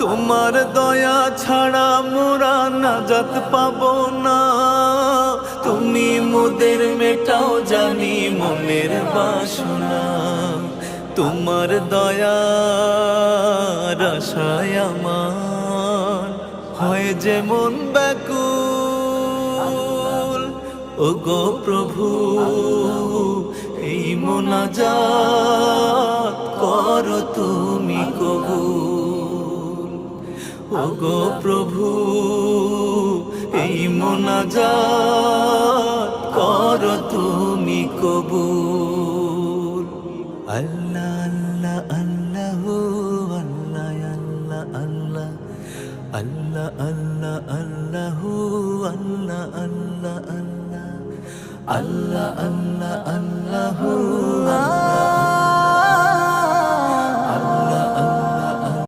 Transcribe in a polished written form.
তোমার দয়া ছাড়া মোরা নাজাত পাবো না। তুমি মোদের মেটাও জানি মনের বাসনা। তোমার দয়ার আশায় আমার হয় যেমন ব্যাকুল। ওগো প্রভু এই মোনাজাত করো তুমি কবুল। ওগো প্রভু এই মোনাজাত করো তুমি কবুল। আল্লাহ আল্লাহ আল্লাহ আল্লাহ আল্লাহ আল্লাহ আল্লাহ আল্লাহ আল্লাহ আল্লাহ আল্লাহ আল্লাহ আল্লাহ